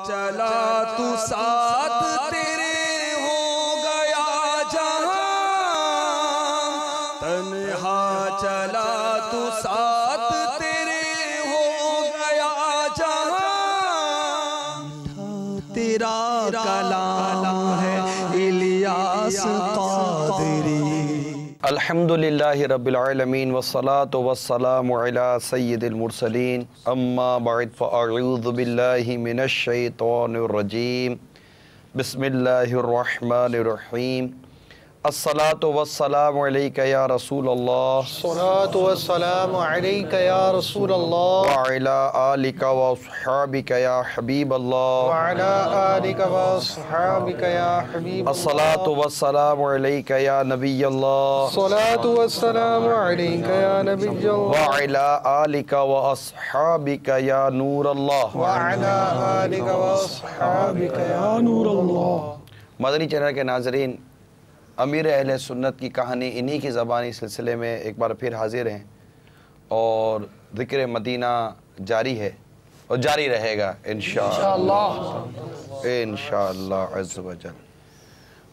چلا تو ساتھ تیرے ہو گیا جہاں، تنہا چلا تو ساتھ تیرے ہو گیا جہاں، تیرا کلام ہے الیاس قادری۔ الحمدللہ رب العالمین والصلاة والسلام علی سید المرسلین، اما بعد فاعوذ باللہ من الشیطان الرجیم، بسم اللہ الرحمن الرحیم۔ الصلاة والسلام علیک یا رسول اللہ، الصلاة والسلام علیک یا رسول اللہ، وعلی آلک واصحابک یا حبیب اللہ، وعلی آلک واصحابک یا حبیب اللہ، الصلاة والسلام علیک یا نبی اللہ، الصلاة والسلام علیک یا نبی اللہ، وعلی آلک واصحابک یا نور اللہ۔ وعلی آلک واصحابک یا نور اللہ۔ مدنی چینل کے ناظرین، امیر اہل سنت کی کہانی انہی کی زبانی سلسلے میں ایک بار پھر حاضر ہیں، اور ذکر مدینہ جاری ہے اور جاری رہے گا انشاءاللہ عز و جل۔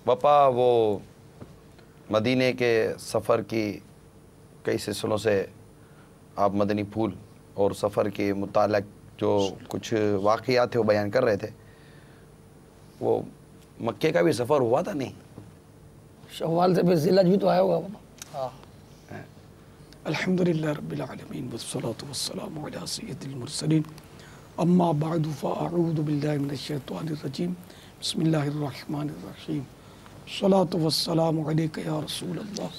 بپا وہ مدینے کے سفر کی کئی سلسلوں سے آپ مدنی پھول اور سفر کے متعلق جو کچھ واقعات تھے وہ بیان کر رہے تھے۔ وہ مکے کا بھی سفر ہوا تھا نہیں؟ شوال سے پھر ذی الحج بھی تو آیا ہوگا بابا۔ الحمدللہ رب العالمین والصلاة والسلام علی سید المرسلین، اما بعد فاعوذ باللہ من الشیطان الرجیم، بسم اللہ الرحمن الرحیم۔ الصلاة والسلام علیک یا رسول اللہ،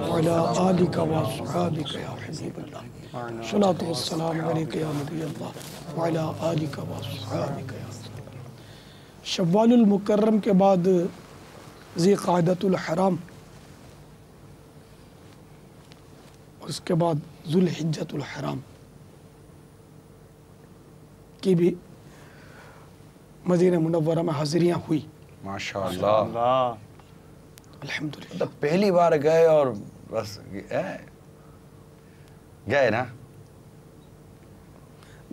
وعلی آلک واصحابک یا حبیب اللہ، الصلاة والسلام علیک یا نبی اللہ، وعلی آلک واصحابک یا رسول اللہ۔ شوال المکرم کے بعد ذی قعدۃ الحرام، اور اس کے بعد ذو الحجۃ الحرام کی بھی مدینہ منورہ میں حاضریاں ہوئی۔ ماشاءاللہ، الحمدللہ۔ تو پہلی بار گئے اور بس گئے نا؟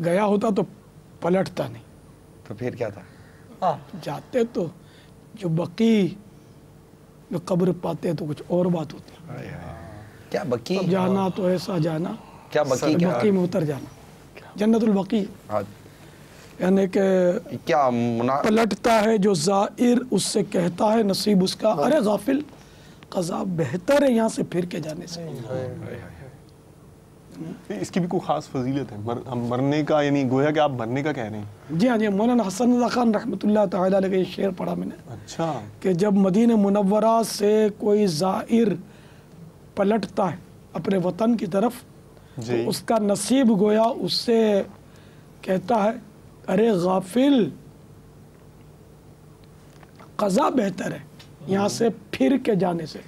گیا ہوتا تو پلٹتا نہیں، تو پھر کیا تھا؟ جاتے تو جو بقی میں قبر پاتے تو کچھ اور بات ہوتی ہے۔ کیا بقی؟ اب جانا تو ایسا جانا، کیا بقی کیا؟ بقی میں اتر جانا، جنت البقی، یعنی کہ کیا پلٹتا ہے جو زائر، اس سے کہتا ہے نصیب اس کا، ارے غافل قضا بہتر ہے یہاں سے پھر کے جانے سے۔ اس کی بھی کوئی خاص فضیلت ہے مرنے کا، یعنی گویا کہ آپ مرنے کا کہہ رہے ہیں؟ جی ہاں جی، مولانا حسن رضا خان رحمۃ اللہ تعالیٰ علیہ کا یہ شعر پڑھا میں نے، اچھا، کہ جب مدینہ منورہ سے کوئی زائر پلٹتا ہے اپنے وطن کی طرف تو اس کا نصیب گویا اس سے کہتا ہے ارے غافل قضا بہتر ہے یہاں سے پھر کے جانے سے،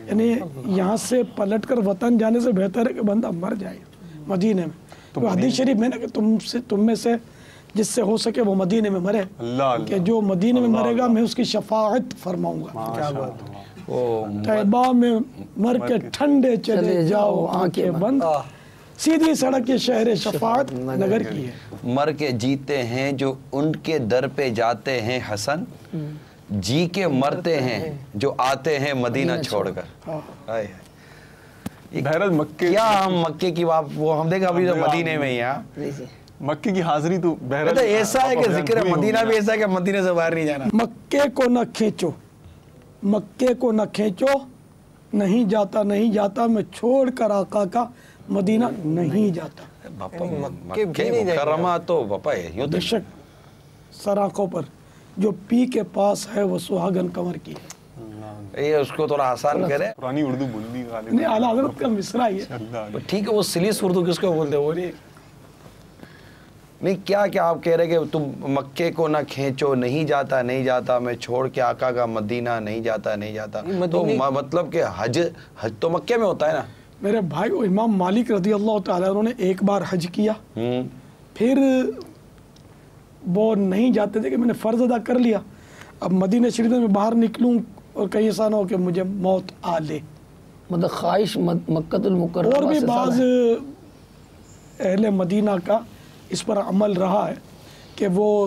یعنی یہاں سے پلٹ کر وطن جانے سے بہتر ہے کہ بندہ مر جائے مدینے میں۔ تو حدیث شریف میں کہ تم میں سے جس سے ہو سکے وہ مدینے میں مرے، کہ جو مدینے میں مرے گا میں اس کی شفاعت فرماؤں گا۔ طیبہ میں مر کے ٹھنڈے چلے جاؤ آنکھیں بند، سیدھی سڑک یہ شہر شفاعت نگر کی ہے۔ مر کے جیتے ہیں جو ان کے در پہ جاتے ہیں حسن، جی کے مرتے ہیں جو آتے ہیں مدینہ چھوڑ کر۔ بہرحال مکے، کیا ہم مکے کی وہ ہم دیکھیں ابھی تو مدینے میں ہی ہیں، مکے کی حاضری تو بہرحال ایسا ہے کہ ذکر مدینہ بھی ایسا ہے کہ مدینہ سے باہر نہیں جانا۔ مکے کو نہ کھینچو، مکے کو نہ کھینچو، نہیں جاتا نہیں جاتا میں چھوڑ کر آقا کا مدینہ نہیں جاتا۔ مکے مکرمہ تو بپا یوں تو بے شک سراخوں پر جو پی کے پاس ہے وہ سہاگن کنور کی ہے۔ یہ اس کو تھوڑا آسان کرے، پرانی اردو بولی نہیں اعلیٰ حضرت کا مصرع ہی ہے۔ ٹھیک ہے وہ سلیس اردو کس کو بولتے وہ نہیں کیا آپ کہہ رہے کہ تم مکے کو نہ کھینچو، نہیں جاتا نہیں جاتا میں چھوڑ کے آقا کا مدینہ نہیں جاتا نہیں جاتا، تو مطلب کہ حج تو مکے میں ہوتا ہے نا؟ میرے بھائی امام مالک رضی اللہ تعالیٰ عنہ نے ایک بار حج کیا، پھر وہ نہیں جاتے تھے کہ میں نے فرض ادا کر لیا، اب مدینہ شریف میں باہر نکلوں اور کہیں ایسا نہ ہو کہ مجھے موت آ لے۔ مطلب خواہش مکۃ المکرمہ اور بھی بعض اہل مدینہ کا اس پر عمل رہا ہے کہ وہ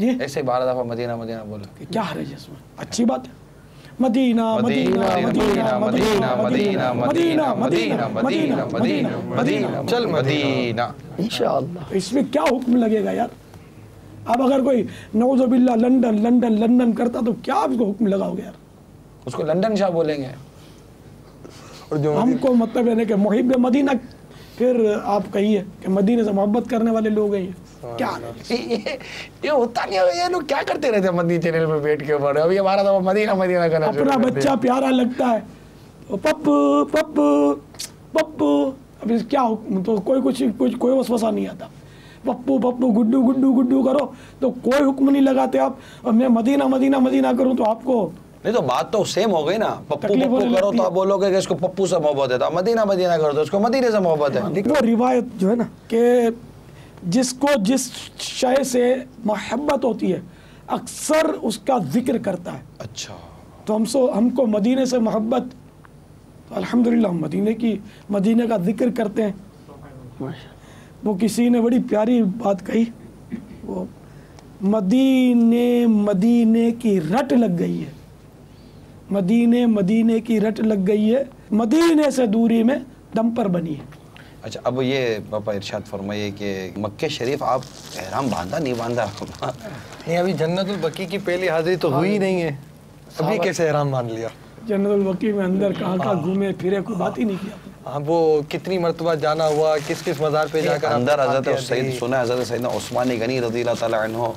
جی ایسے 12 دفعہ مدینہ مدینہ بولا. کہ کیا حرج ہے اس میں؟ اچھی بات ہے. مدینہ مدینہ مدینہ مدینہ مدینہ مدینہ مدینہ مدینہ مدینہ مدینہ چل مدینہ. انشاءاللہ. اس میں کیا حکم لگے گا یار؟ اب اگر کوئی نعوذ باللہ لندن لندن لندن کرتا تو کیا آپ کو حکم لگاؤ گے یار؟ اس کو لندن شاہ بولیں گے. اور جو ہم کو مطلب ہے کہ محب مدینہ، پھر آپ کہیے کہ مدینے سے محبت کرنے والے لوگ ہیں یہ کیا؟ یہ ہوتا نہیں ہے. یہ لوگ کیا کرتے رہتے ہیں مدنی چینل پہ بیٹھ کے اوپر. ابھی ہمارا تو مدینہ مدینہ کرنا اپنا بچہ پیارا لگتا ہے پپو پپو پپو، اب اس کیا حکم؟ تو کوئی وسوسہ نہیں آتا. پپو پپو گڈو گڈو گڈو کرو تو کوئی حکم نہیں لگاتے آپ. اور میں مدینہ مدینہ مدینہ کروں تو آپ کو نہیں. تو بات تو سیم ہو گئی نا. پپو تکلیف پپو ہونے کرو لگتی تو ہے. آپ بولو گے کہ اس کو پپو سے محبت ہے. تو مدینہ مدینہ کرو تو اس کو مدینے سے محبت ہے. وہ روایت جو ہے نا کہ جس کو جس شے سے محبت ہوتی ہے اکثر اس کا ذکر کرتا ہے. اچھا. تو ہم کو مدینے سے محبت، تو الحمدللہ ہم مدینے کا ذکر کرتے ہیں. وہ کسی نے بڑی پیاری بات کہی، وہ مدینے کی رٹ لگ گئی ہے. مدینے کی رٹ لگ گئی ہے، مدینے سے دوری میں دم پر بنی ہے. اچھا اب یہ پاپا ارشاد فرمائیے کہ مکہ شریف آپ احرام باندھا نہیں باندھا؟ نہیں ابھی جنت البقیع کی پہلی حاضری تو ہوئی نہیں ہے، ابھی کیسے احرام باندھ لیا؟ جنت البقیع میں اندر کہاں گھومے پھرے، کوئی بات ہی نہیں کیا. ہاں وہ کتنی مرتبہ جانا ہوا، کس کس مزار پہ جا کر اندر حضرت سید سنا حضرت سیدنا عثمان غنی رضی اللہ تعالیٰ عنہ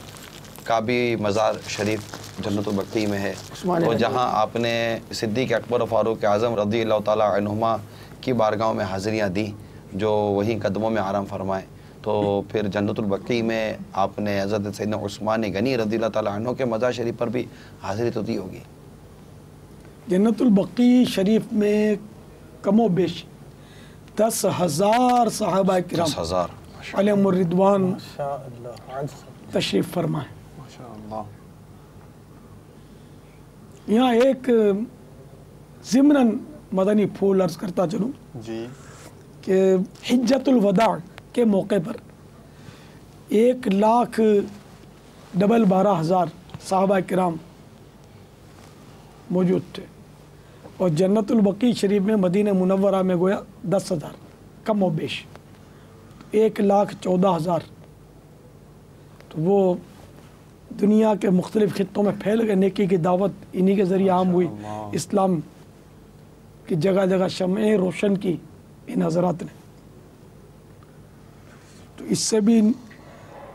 کا بھی مزار شریف جنت البقیع میں ہے. اور جہاں آپ نے صدیق اکبر و فاروق اعظم رضی اللہ تعالیٰ عنہما کی بارگاہوں میں حاضریاں دی جو وہیں قدموں میں آرام فرمائے. تو پھر جنت البقیع میں آپ نے حضرت سیدنا عثمان غنی رضی اللہ تعالیٰ عنہ کے مزار شریف پر بھی حاضری تو دی ہوگی. جنت البقیع شریف میں کم و بیش 10,000 صحابہ کرام 10,000 علیہم الرضوان تشریف فرمائے. یہاں ایک ضمناً مدنی پھول عرض کرتا چلوں جی کہ حجت الوداع کے موقع پر 1,12,000 صحابہ کرام موجود تھے، اور جنت البقیع شریف میں مدینہ منورہ میں گویا 10,000 کم و بیش 1,14,000. تو وہ دنیا کے مختلف خطوں میں پھیل گئے. نیکی کی دعوت انہی کے ذریعے عام ہوئی. اسلام کی جگہ جگہ شمعیں روشن کی ان حضرات نے. تو اس سے بھی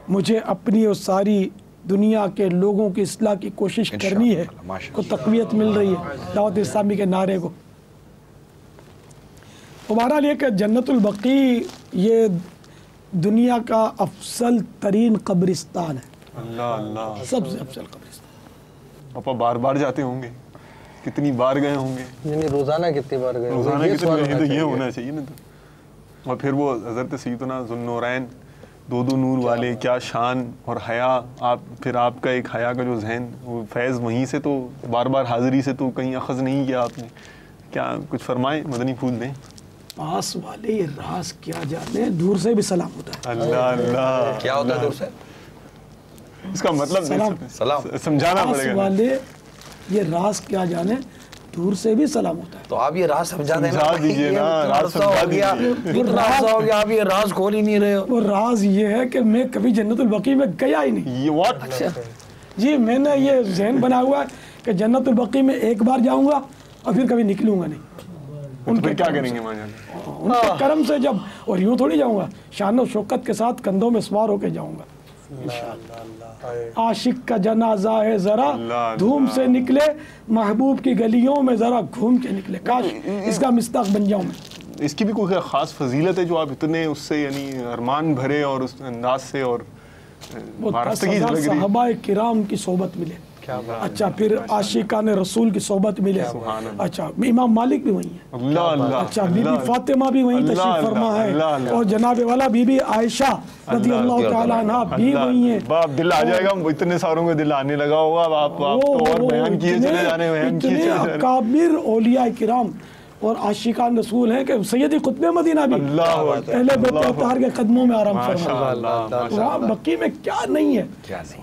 مجھے اپنی اور ساری دنیا کے لوگوں کی اصلاح کی کوشش کرنی ہے، کو تقویت مل رہی ہے دعوت اسلامی کے نعرے کو. بہرحال یہ کہ جنت البقیع یہ دنیا کا افضل ترین قبرستان ہے. اللہ اللہ. سب سے افضل قبرستان. پاپا بار بار جاتے ہوں گے؟ کتنی بار گئے ہوں گے؟ یعنی روزانہ کتنی بار گئے؟ روزانہ کتنی گئے؟ تو یہ ہونا چاہیے نا. تو اور پھر وہ حضرت سیدنا ذوالنورین دو نور والے، کیا شان اور حیا. آپ پھر آپ کا ایک حیا کا جو ذہن، وہ فیض وہیں سے تو بار بار حاضری سے تو کہیں اخذ نہیں کیا آپ نے. کیا کچھ فرمائیں، مدنی پھول دیں. پاس والے یہ راز کیا جانے، دور سے بھی سلام ہوتا ہے. اللہ اللہ. کیا ہوتا ہے دور سے؟ اس کا مطلب سلام سمجھانا پڑے پاس گا. والے یہ راز کیا جانے، دور سے بھی سلام ہوتا ہے. تو آپ یہ راز سمجھا دیں سمجھا دیجئے نا، راز سمجھا دیجئے. ہو گیا آپ یہ راز کھول ہی نہیں رہے ہو. وہ راز یہ ہے کہ میں کبھی جنت البقیع میں گیا ہی نہیں. یہ واٹ؟ جی میں نے یہ ذہن بنا ہوا ہے کہ جنت البقیع میں ایک بار جاؤں گا اور پھر کبھی نکلوں گا نہیں. ان پہ کیا کریں گے ماں؟ ان کے کرم سے جب، اور یوں تھوڑی جاؤں گا، شان و شوکت کے ساتھ کندھوں میں سوار ہو کے جاؤں گا. عاشق کا جنازہ ہے ذرا دھوم سے نکلے، محبوب کی گلیوں میں ذرا گھوم کے نکلے. کاش اس کا مصداق بن جاؤں میں. اس کی بھی کوئی خاص فضیلت ہے جو آپ اتنے اس سے یعنی ارمان بھرے اور اس انداز سے اور وہ وابستگی 10,000 لگ رہی ہے؟ صحابہ کرام کی صحبت ملے. اچھا پھر عاشقان رسول کی صحبت ملے. اچھا امام مالک بھی وہیں ہیں. اللہ اللہ. اچھا بی بی فاطمہ بھی وہیں تشریف فرما ہے، اور جناب والا بی بی عائشہ رضی اللہ تعالی عنہ بھی وہیں ہیں. باپ دل آ جائے گا، اتنے ساروں کو دل آنے لگا ہوگا. آپ تو اور بیان کیے چلے جانے، بیان کیے چلے جانے. اکابر اولیاء کرام اور عاشقان رسول ہیں کہ سیدی قطب مدینہ بھی اللہ اکبر، اہل بیت اللہ اطہار کے قدموں میں آرام ماشاء فرما. اللہ، وہاں بقی میں کیا نہیں ہے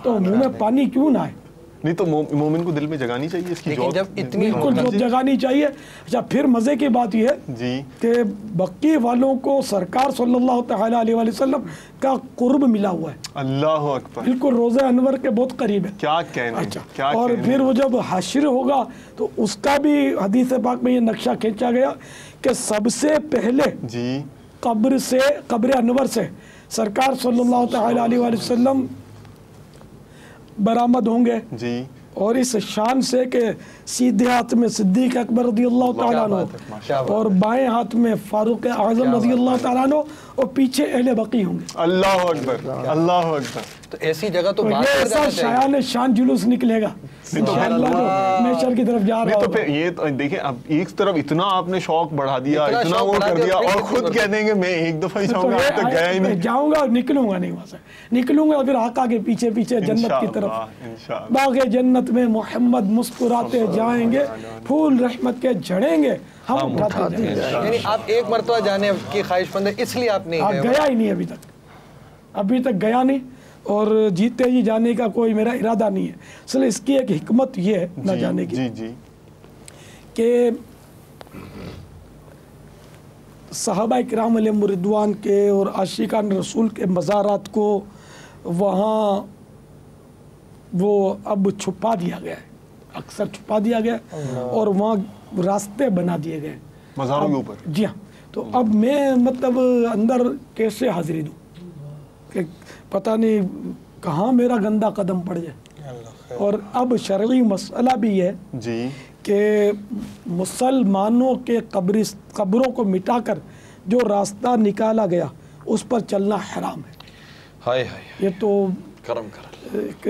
تو منہ میں پانی کیوں نہ آئے؟ نہیں تو مومن کو دل میں جگانی چاہیے اس کی لیکن جوت. جب اتنی بالکل جو جگانی چاہیے. اچھا پھر مزے کی بات یہ ہے جی کہ بقی والوں کو سرکار صلی اللہ تعالیٰ علیہ وآلہ وسلم کا قرب ملا ہوا ہے، اللہ اکبر، بالکل روزہ انور کے بہت قریب ہے. کیا کہنے، اچھا کیا اور کہنے. پھر وہ جب حشر ہوگا تو اس کا بھی حدیث پاک میں یہ نقشہ کھینچا گیا کہ سب سے پہلے جی قبر انور سے سرکار صلی اللہ تعالیٰ علیہ وآلہ وسلم برآمد ہوں گے، جی اور اس شان سے کہ سیدھے ہاتھ میں صدیق اکبر رضی اللہ تعالیٰ عنہ اور بائیں ہاتھ میں فاروق اعظم رضی اللہ تعالیٰ عنہ اور پیچھے اہل بقی ہوں گے. اللہ اکبر، اللہ اکبر. تو ایسی جگہ تو تو بات یہ کر ایسا جانا چاہیے. شایان شان جلوس نکلے گا انشاءاللہ جو محشر کی طرف جا رہا نہیں تو ہوگا. پھر یہ دیکھیں اب ایک طرف اتنا آپ نے شوق بڑھا دیا، اتنا اتنا شوق وہ بڑھا کر دیا دیا، اور اور پھر خود کہہ دیں گے میں ایک دفعہ ہی جاؤں گا، آج تک گیا ہی میں نہیں. جاؤں گا اور نکلوں گا نہیں وہاں سے، نکلوں گا پھر آقا کے پیچھے پیچھے جنت کی طرف. انشاءاللہ. باغ جنت میں محمد مسکراتے جائیں گے، پھول رحمت کے جھڑیں گے، ہم اٹھاتے جائیں گے. یعنی آپ ایک مرتبہ جانے کی خواہش مند ہے اس لیے آپ نہیں آپ گئے. گیا ہی نہیں ابھی تک گیا نہیں، اور جیتے ہی جانے کا کوئی میرا ارادہ نہیں ہے. اصل اس کی ایک حکمت یہ ہے نہ جانے کی جی جی کہ صحابہ کرام علیہم رضوان کے اور عاشقان رسول کے مزارات کو وہاں وہ اب چھپا دیا گیا ہے، اکثر چھپا دیا گیا ہے، اور وہاں راستے بنا دیے گئے ہیں مزاروں کے اوپر. جی ہاں. تو اب میں مطلب اندر کیسے حاضری دوں کہ پتہ نہیں کہاں میرا گندا قدم پڑ جائے. اور اب شرعی مسئلہ بھی ہے جی کہ مسلمانوں کے قبروں کو مٹا کر جو راستہ نکالا گیا اس پر چلنا حرام ہے. ہائے ہائے یہ تو کرم کر. ایک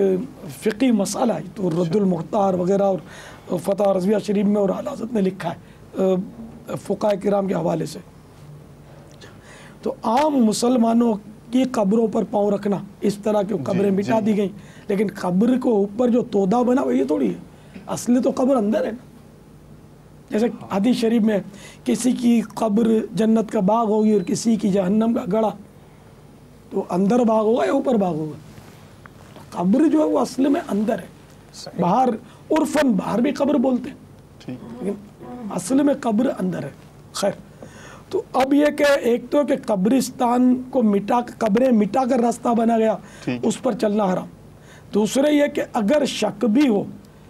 فقی مسئلہ ہے، تو رد المختار وغیرہ اور فتح رضویہ شریف میں اور اعلیٰ حضرت نے لکھا ہے فقہاء کرام کے حوالے سے. تو عام مسلمانوں کی قبروں پر پاؤں رکھنا، اس طرح کی قبریں مٹا دی گئیں، لیکن قبر کو اوپر جو تودا بنا وہ یہ تھوڑی ہے، اصلی تو قبر اندر ہے نا. جیسے حدیث شریف میں کسی کی قبر جنت کا باغ ہوگی اور کسی کی جہنم کا گڑھا، تو اندر باغ ہوگا یا اوپر باغ ہوگا؟ قبر جو ہے وہ اصل میں اندر ہے. باہر عرفاً باہر بھی قبر بولتے ہیں، لیکن اصل میں قبر اندر ہے. خیر، تو اب یہ کہ ایک تو کہ قبرستان کو قبریں مٹا کر راستہ بنا گیا، اس پر چلنا حرام. دوسرے یہ کہ اگر شک بھی ہو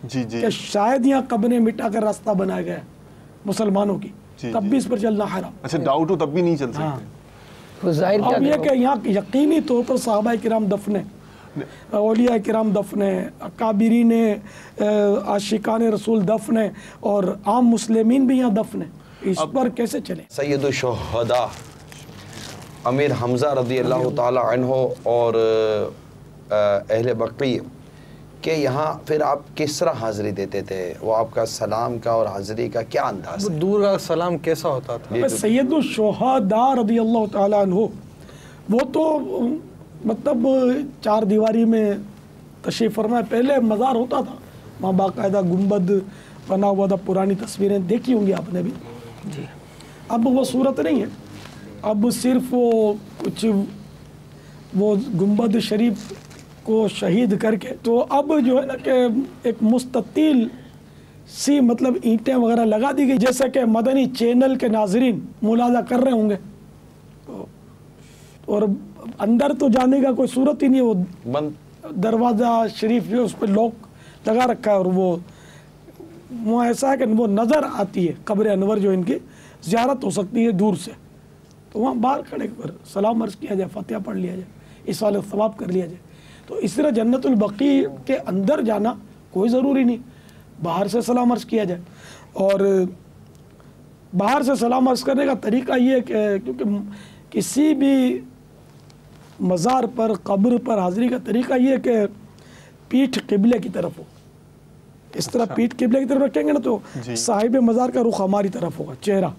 جی جی کہ شاید یہاں قبریں مٹا کر راستہ بنایا گیا ہے مسلمانوں کی، تب بھی اس پر چلنا حرام. اچھا ڈاؤٹ ہو تب بھی نہیں چل ہاں. سکتے. وہ ظاہر کیا اب یہ کہ یہاں یقینی طور پر صحابہ کرام دفن ہیں، اولیاء کرام دفن ہیں، اکابرین عاشقان رسول دفن ہیں، اور عام مسلمین بھی یہاں دفن ہیں. اس پر کیسے چلیں؟ سید الشہداء امیر حمزہ رضی اللہ تعالی عنہ اور اہل بقیع کہ یہاں پھر آپ کس طرح حاضری دیتے تھے؟ وہ آپ کا سلام کا اور حاضری کا کیا انداز ہے؟ دور کا سلام کیسا ہوتا تھا؟ سید الشہداء رضی اللہ تعالیٰ عنہ وہ تو مطلب چار دیواری میں تشریف فرمائے. پہلے مزار ہوتا تھا وہاں، باقاعدہ گنبد بنا ہوا تھا، پرانی تصویریں دیکھی ہوں گی آپ نے بھی. اب وہ صورت نہیں ہے، اب صرف وہ کچھ وہ گنبد شریف کو شہید کر کے تو اب جو ہے نا کہ ایک مستطیل سی مطلب اینٹیں وغیرہ لگا دی گئی، جیسا کہ مدنی چینل کے ناظرین ملاحظہ کر رہے ہوں گے. اور اندر تو جانے کا کوئی صورت ہی نہیں ہے، وہ بند دروازہ شریف جو اس پہ لاک لگا رکھا ہے، اور وہ وہاں ایسا ہے کہ وہ نظر آتی ہے قبر انور، جو ان کی زیارت ہو سکتی ہے دور سے. تو وہاں باہر کھڑے کر سلام عرض کیا جائے، فاتحہ پڑھ لیا جائے، اس والے ثواب کر لیا جائے. تو اس طرح جنت البقیع کے اندر جانا کوئی ضروری نہیں، باہر سے سلام عرض کیا جائے. اور باہر سے سلام عرض کرنے کا طریقہ یہ ہے کہ کیونکہ کسی بھی مزار پر قبر پر حاضری کا طریقہ یہ ہے کہ پیٹھ قبلے کی طرف ہو. اس طرح پیٹھ قبلے کی طرف رکھیں گے نا تو صاحب مزار کا رخ ہماری طرف ہوگا، چہرہ،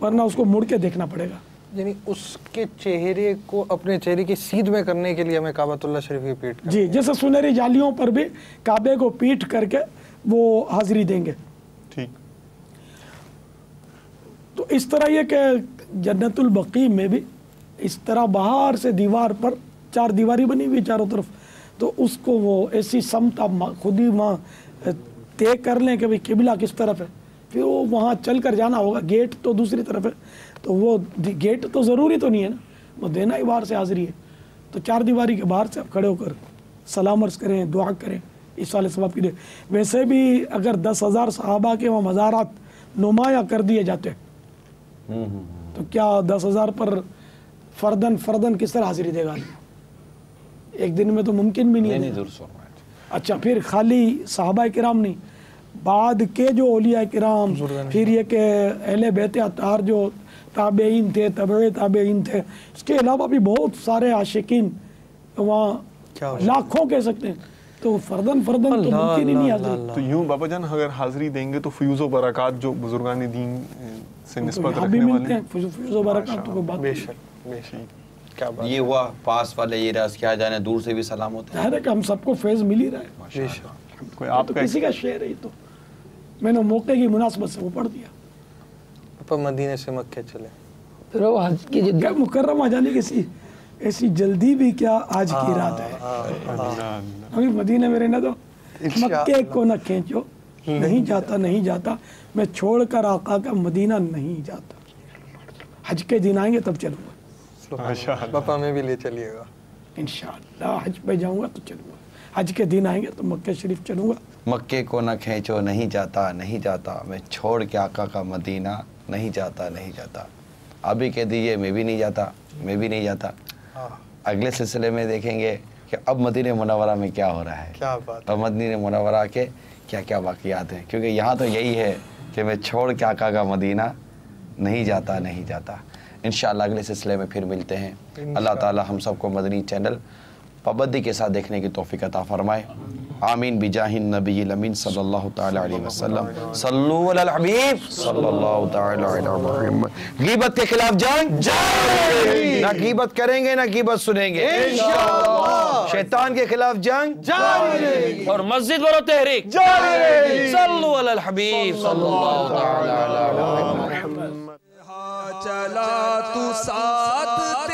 ورنہ اس کو مڑ کے دیکھنا پڑے گا. یعنی اس کے چہرے کو اپنے چہرے کی سیدھ میں کرنے کے لیے ہمیں کعبۃ اللہ شریف کی پیٹ جی، جیسے سنہری جالیوں پر بھی کعبے کو پیٹ کر کے وہ حاضری دیں گے. ٹھیک. اس طرح یہ کہ جنت البقیع میں بھی اس طرح باہر سے دیوار پر 4 دیواری بنی ہوئی چاروں طرف، تو اس کو وہ ایسی سمت آپ خود ہی وہاں طے کر لیں کہ بھئی قبلہ کس طرف ہے، پھر وہ وہاں چل کر جانا ہوگا، گیٹ تو دوسری طرف ہے، تو وہ گیٹ تو ضروری تو نہیں ہے نا، وہ دینا ہی باہر سے حاضری ہے، تو 4 دیواری کے باہر سے آپ کھڑے ہو کر سلام عرض کریں، دعا کریں اس والے ثواب کے لیے۔ ویسے بھی اگر 10,000 صحابہ کے وہاں مزارات نمایاں کر دیے جاتے تو کیا 10,000 پر فردن کس طرح حاضری دے گا؟ ایک دن میں تو ممکن بھی نہیں ہے۔ اچھا، پھر خالی صحابہ کرام نہیں، بعد کے جو اولیاء کرام، پھر یہ کہ اہل بیت اطہار جو تابعین تھے، تبع تابعین تھے، اس کے علاوہ بھی بہت سارے عاشقین وہاں لاکھوں کہہ سکتے ہیں، تو فردن تو ممکن ہی نہیں حاضری۔ تو یوں بابا جان اگر حاضری دیں گے تو فیوز و برکات جو بزرگان دین سے نسبت یہاں بھی رکھنے ملتے والے ہیں فیوز و برکات، تو کوئی بات بے نہیں۔ شک بے شک، کیا بات یہ ہوا پاس والے یہ راز کیا جانے دور سے بھی سلام ہوتے ہیں۔ ظاہر ہے کہ ہم سب کو فیض مل ہی رہا ہے، بے شک۔ کوئی آپ تو کا کسی کا شعر ہے، تو میں نے موقع کی مناسبت سے وہ پڑھ دیا۔ پاپا مدینے سے مکے چلے، پھر وہ حج کی جد کیا مکرمہ جانے کی ایسی جلدی بھی کیا آج کی رات ہے، ابھی مدینے میں رہنا تو مکے کو نہ کھینچو، نہیں جاتا میں چھوڑ کر آقا کا مدینہ نہیں جاتا، حج کے دن آئیں گے تب چلوں گا پاپا میں بھی لے چلیے گا انشاءاللہ، حج پہ جاؤں گا تو چلوں گا، حج کے دن آئیں گے تو مکہ شریف چلوں گا۔ مکے کو نہ کھینچو نہیں جاتا میں چھوڑ کے آقا کا مدینہ نہیں جاتا۔ ابھی کہہ دیجئے میں بھی نہیں جاتا۔ اگلے سلسلے میں دیکھیں گے کہ اب مدینہ منورہ میں کیا ہو رہا ہے، کیا بات اور مدینہ منورہ کے کیا کیا واقعات ہیں، کیونکہ یہاں تو یہی ہے کہ میں چھوڑ کے آقا کا مدینہ نہیں جاتا۔ انشاءاللہ اگلے سلسلے میں پھر ملتے ہیں۔ اللہ تعالی ہم سب کو مدنی چینل پابندی کے ساتھ دیکھنے کی توفیق عطا فرمائے، آمین بجاہ النبی الامین صلی اللہ تعالی علیہ وسلم۔ صلو علی الحبیب صلی اللہ تعالی علیہ محمد۔ غیبت کے خلاف جنگ جاری، نہ غیبت کریں گے نہ غیبت سنیں گے انشاءاللہ۔ شیطان کے خلاف جنگ جاری، اور مسجد والو تحریک جاری، صلو علی الحبیب صلی اللہ تعالی علیہ وسلم۔ چلا تو ساتھ